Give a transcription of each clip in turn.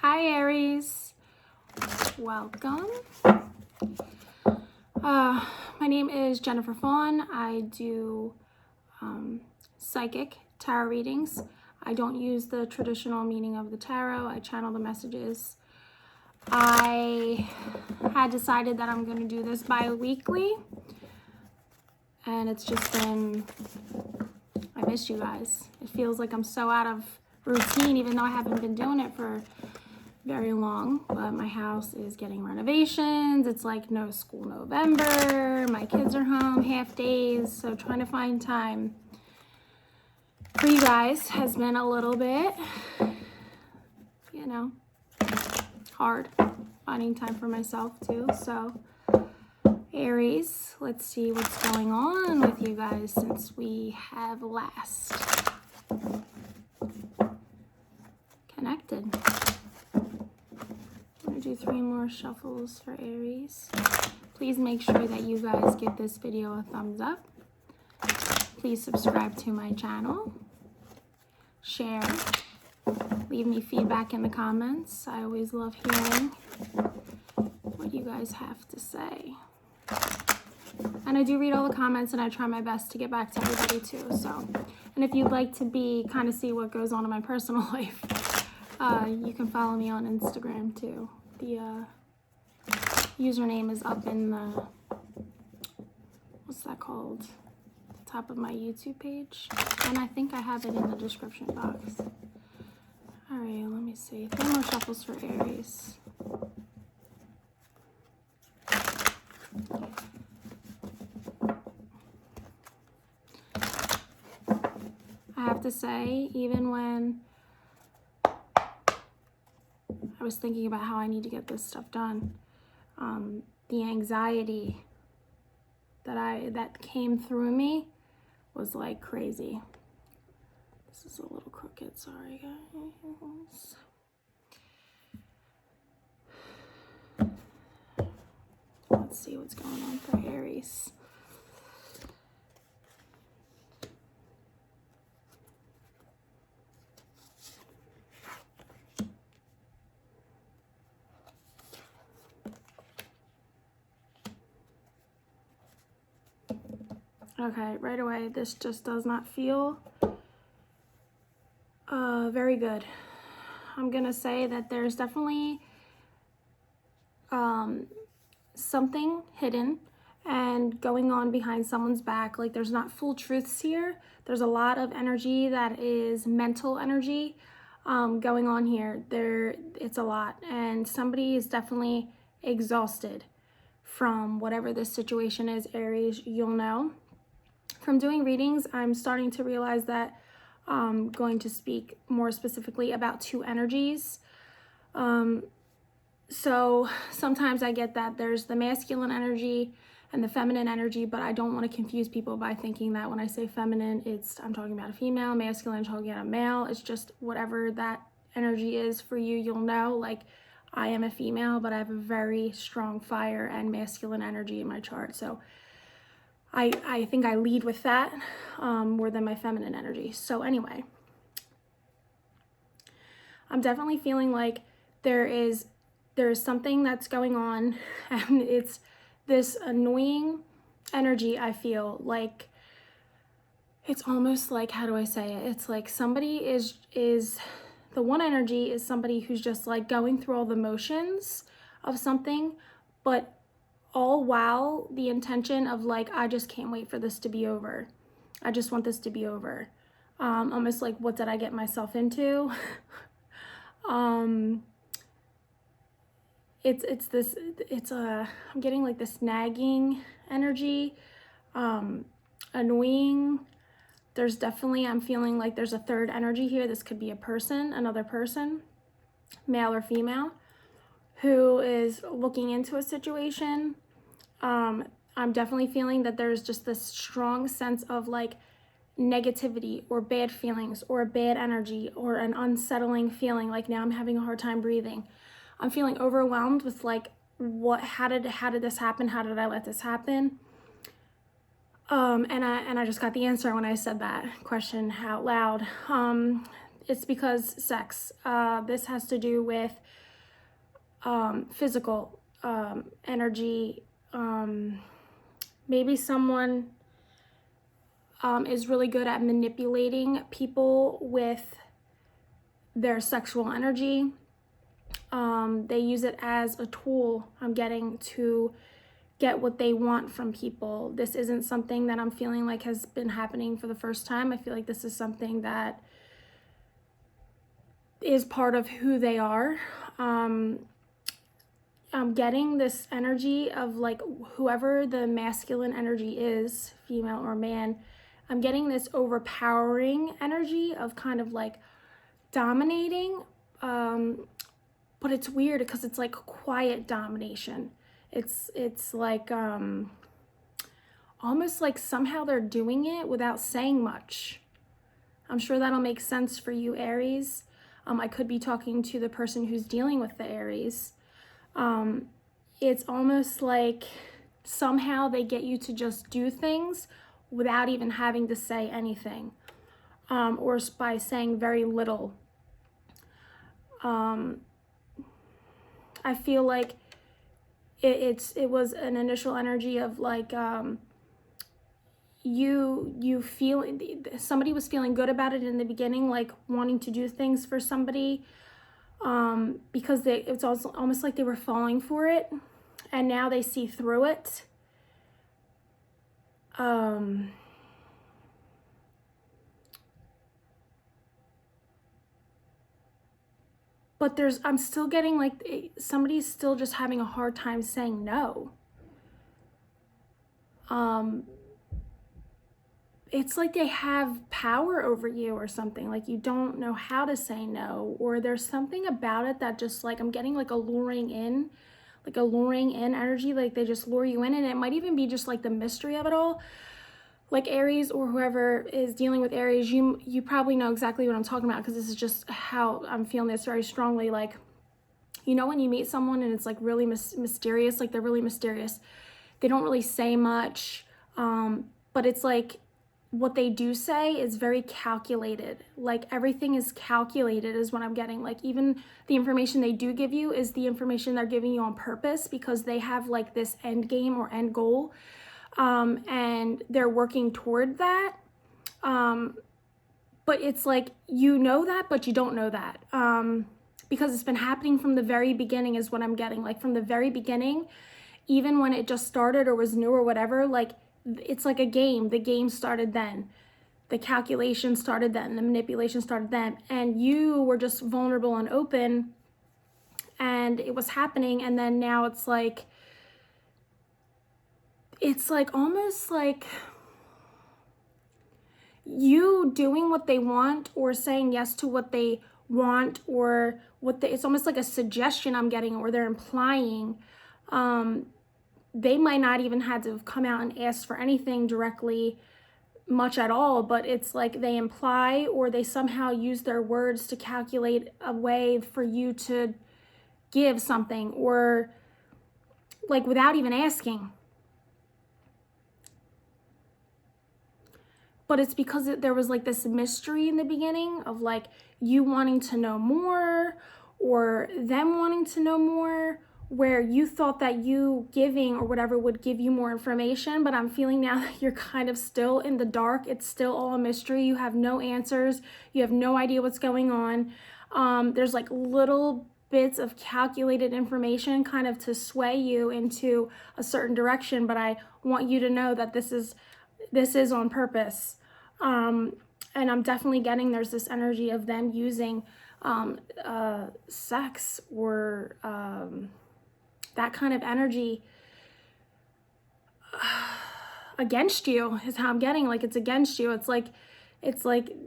Hi Aries, welcome. My name is Jennifer Fawn. I do psychic tarot readings. I don't use the traditional meaning of the tarot. I channel the messages. I had decided that I'm going to do this bi-weekly, and it's just been, I miss you guys. It feels like I'm so out of routine, even though I haven't been doing it for very long, but my house is getting renovations. It's like no school November. My kids are home half days, so trying to find time for you guys has been a little bit, you know, hard finding time for myself too. So Aries, let's see what's going on with you guys since we have last connected. Do 3 more shuffles for Aries. Please make sure that you guys give this video a thumbs up. Please subscribe to my channel. Share. Leave me feedback in the comments. I always love hearing what you guys have to say. And I do read all the comments, and I try my best to get back to everybody too. So, and if you'd like to kind of see what goes on in my personal life, you can follow me on Instagram too. The username is up in the, what's that called? The top of my YouTube page. And I think I have it in the description box. All right, let me see. 3 more shuffles for Aries. I have to say, even when I was thinking about how I need to get this stuff done, the anxiety that came through me was like crazy. This is a little crooked, sorry guys. Let's see what's going on for Aries. Okay, right away, this just does not feel very good. I'm gonna say that there's definitely something hidden and going on behind someone's back. Like, there's not full truths here. There's a lot of energy that is mental energy going on here. It's a lot, and somebody is definitely exhausted from whatever this situation is. Aries, you'll know. From doing readings, I'm starting to realize that I'm going to speak more specifically about 2 energies. So sometimes I get that there's the masculine energy and the feminine energy, but I don't want to confuse people by thinking that when I say feminine, I'm talking about a female, masculine, I'm talking about a male. It's just whatever that energy is for you, you'll know. Like, I am a female, but I have a very strong fire and masculine energy in my chart. So I think I lead with that more than my feminine energy. So anyway, I'm definitely feeling like there is something that's going on, and it's this annoying energy. I feel like it's almost like, how do I say it? It's like somebody is the one energy is somebody who's just like going through all the motions of something, but all while the intention of like, I just can't wait for this to be over. I just want this to be over. Almost like, what did I get myself into? I'm getting like this nagging energy, annoying. There's definitely, I'm feeling like there's a third energy here. This could be a person, another person, male or female, who is looking into a situation. I'm definitely feeling that there's just this strong sense of like negativity or bad feelings or bad energy or an unsettling feeling. Like, now I'm having a hard time breathing. I'm feeling overwhelmed with like, how did this happen? How did I let this happen? And I just got the answer when I said that question out loud. it's because sex. This has to do with physical energy. Maybe someone is really good at manipulating people with their sexual energy. They use it as a tool, I'm getting, to get what they want from people. This isn't something that I'm feeling like has been happening for the first time. I feel like this is something that is part of who they are. I'm getting this energy of like whoever the masculine energy is, female or man, I'm getting this overpowering energy of kind of like dominating. But it's weird because it's like quiet domination. It's like almost like somehow they're doing it without saying much. I'm sure that'll make sense for you, Aries. I could be talking to the person who's dealing with the Aries. It's almost like somehow they get you to just do things without even having to say anything, or by saying very little. I feel like it was an initial energy of like you feel somebody was feeling good about it in the beginning, like wanting to do things for somebody, because it's also almost like they were falling for it, and now they see through it. But I'm still getting like somebody's still just having a hard time saying no. It's like they have power over you or something, like you don't know how to say no, or there's something about it that just like, I'm getting like a luring in energy, like they just lure you in, and it might even be just like the mystery of it all. Like Aries, or whoever is dealing with Aries, you probably know exactly what I'm talking about, because this is just how I'm feeling this very strongly. Like, you know, when you meet someone and it's like really mysterious, like they're really mysterious. They don't really say much, but it's like what they do say is very calculated. Like everything is calculated is what I'm getting. Like even the information they do give you is the information they're giving you on purpose, because they have like this end game or end goal. And they're working toward that. But it's like, you know that, but you don't know that. Because it's been happening from the very beginning is what I'm getting. Like from the very beginning, even when it just started or was new or whatever, like it's like a game. The game started then. The calculation started then. The manipulation started then. And you were just vulnerable and open, and it was happening. And then now it's like almost like you doing what they want, or saying yes to what they want, or it's almost like a suggestion I'm getting, or they're implying. They might not even have to have come out and asked for anything directly much at all, but it's like they imply, or they somehow use their words to calculate a way for you to give something, or like without even asking. But it's because there was like this mystery in the beginning of like you wanting to know more, or them wanting to know more, where you thought that you giving or whatever would give you more information. But I'm feeling now that you're kind of still in the dark. It's still all a mystery. You have no answers. You have no idea what's going on. There's like little bits of calculated information kind of to sway you into a certain direction. But I want you to know that this is on purpose. And I'm definitely getting there's this energy of them using sex, or that kind of energy against you is how I'm getting. Like it's against you. It's like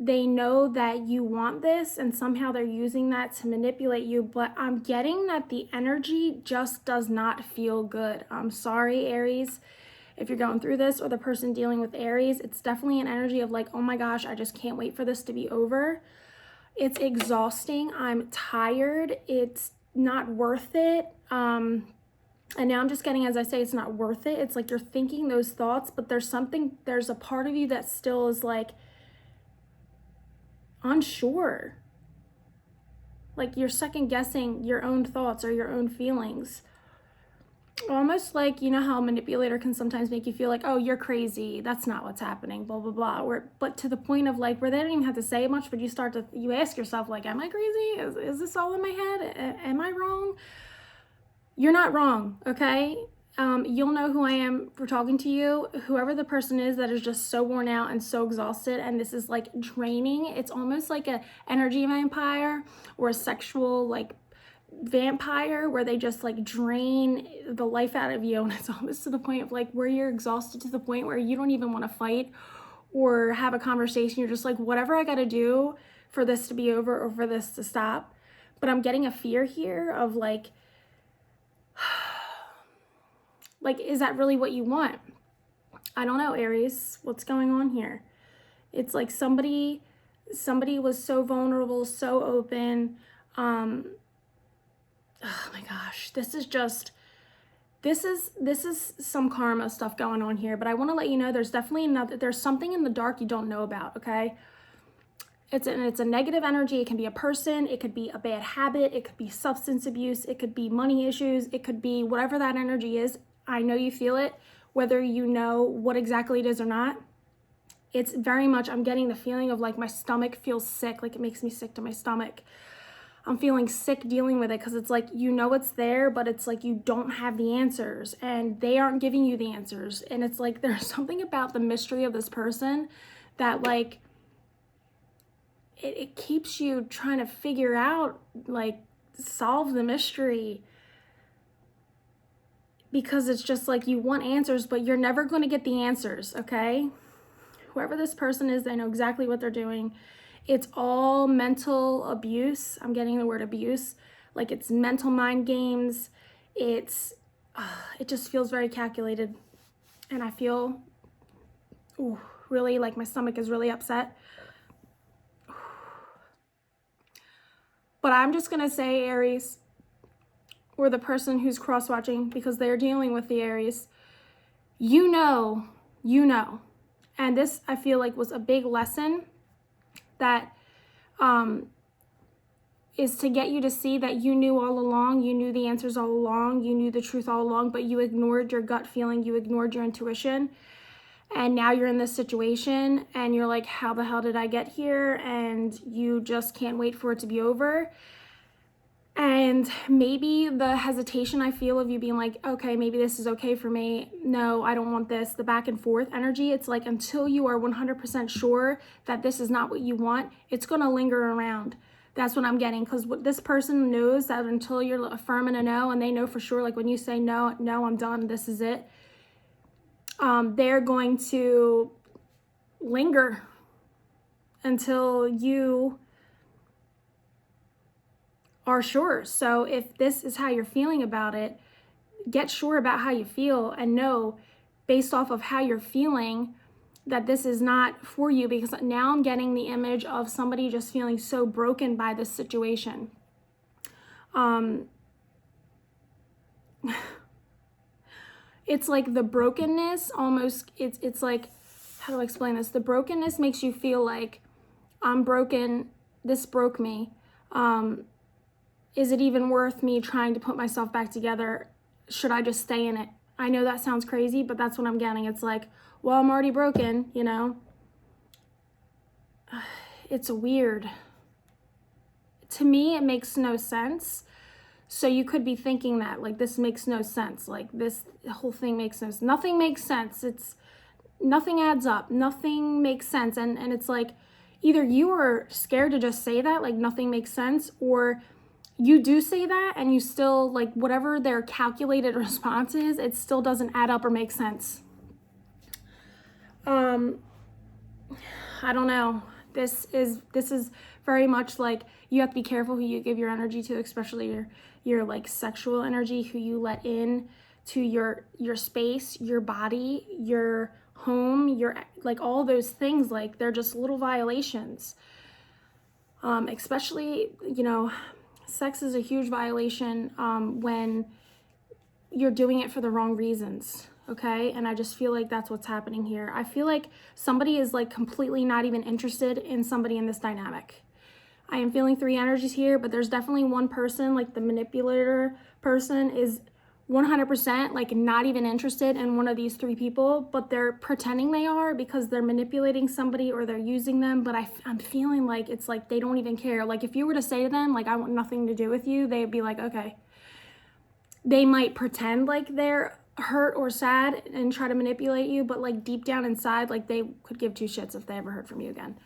they know that you want this, and somehow they're using that to manipulate you. But I'm getting that the energy just does not feel good. I'm sorry, Aries, if you're going through this, or the person dealing with Aries. It's definitely an energy of like, oh my gosh, I just can't wait for this to be over. It's exhausting. I'm tired. It's not worth it. And now I'm just getting, as I say, it's not worth it. It's like you're thinking those thoughts, but there's a part of you that still is like, unsure. Like you're second guessing your own thoughts or your own feelings. Almost like, you know how a manipulator can sometimes make you feel like, oh, you're crazy, that's not what's happening, blah, blah, blah. But to the point of like, where they don't even have to say much, but you ask yourself like, am I crazy? Is this all in my head? Am I wrong? You're not wrong, okay? You'll know who I am for talking to you. Whoever the person is that is just so worn out and so exhausted, and this is like draining. It's almost like a energy vampire or a sexual like vampire where they just like drain the life out of you, and it's almost to the point of like where you're exhausted to the point where you don't even want to fight or have a conversation. You're just like, whatever I got to do for this to be over or for this to stop. But I'm getting a fear here of like is that really what you want? I don't know, Aries, what's going on here? It's like somebody was so vulnerable, so open. Oh my gosh, this is some karma stuff going on here, but I want to let you know there's something in the dark you don't know about, okay? It's a negative energy. It can be a person, it could be a bad habit, it could be substance abuse, it could be money issues, it could be whatever that energy is. I know you feel it, whether you know what exactly it is or not. It's very much, I'm getting the feeling of like my stomach feels sick, like it makes me sick to my stomach. I'm feeling sick dealing with it because it's like, you know it's there, but it's like you don't have the answers and they aren't giving you the answers. And it's like there's something about the mystery of this person that like it keeps you trying to figure out, like solve the mystery, because it's just like you want answers, but you're never going to get the answers, okay? Whoever this person is, they know exactly what they're doing. It's all mental abuse. I'm getting the word abuse. Like it's mental mind games. It just feels very calculated. And I feel, really like my stomach is really upset. But I'm just going to say, Aries, or the person who's cross-watching, because they're dealing with the Aries, you know. And this, I feel like, was a big lesson that is to get you to see that you knew all along, you knew the answers all along, you knew the truth all along, but you ignored your gut feeling, you ignored your intuition. And now you're in this situation and you're like, how the hell did I get here? And you just can't wait for it to be over. And maybe the hesitation I feel of you being like, okay, maybe this is okay for me. No, I don't want this. The back and forth energy. It's like until you are 100% sure that this is not what you want, it's going to linger around. That's what I'm getting. Because what this person knows that until you're affirming a no, and they know for sure, like when you say no, I'm done, this is it. They're going to linger until you are sure. So if this is how you're feeling about it, get sure about how you feel and know based off of how you're feeling that this is not for you, because now I'm getting the image of somebody just feeling so broken by this situation. It's like the brokenness almost, it's like, how do I explain this? The brokenness makes you feel like I'm broken, this broke me. Is it even worth me trying to put myself back together? Should I just stay in it? I know that sounds crazy, but that's what I'm getting. It's like, well, I'm already broken, you know? It's weird. To me, it makes no sense. So you could be thinking that, like, this makes no sense. Like, this whole thing makes no sense. Nothing makes sense. Nothing adds up. Nothing makes sense. And it's like, either you are scared to just say that, like, nothing makes sense, or you do say that and you still, like, whatever their calculated response is, it still doesn't add up or make sense. I don't know. This is very much like, you have to be careful who you give your energy to, especially your like sexual energy, who you let in to your space, your body, your home, your, like, all those things. Like, they're just little violations. Especially, you know, sex is a huge violation when you're doing it for the wrong reasons. okay? And I just feel like that's what's happening here. I feel like somebody is like completely not even interested in somebody in this dynamic. I am feeling 3 energies here, but there's definitely one person, like the manipulator person is 100% like not even interested in one of these 3 people, but they're pretending they are because they're manipulating somebody or they're using them. But I'm feeling like it's like they don't even care. Like if you were to say to them, like, I want nothing to do with you, they'd be like, okay. They might pretend like they're hurt or sad and try to manipulate you, but like deep down inside, like they could give 2 shits if they ever heard from you again.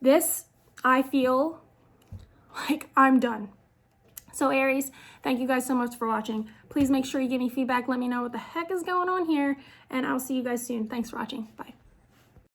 This, I feel like I'm done. So Aries, thank you guys so much for watching. Please make sure you give me feedback. Let me know what the heck is going on here, and I'll see you guys soon. Thanks for watching. Bye.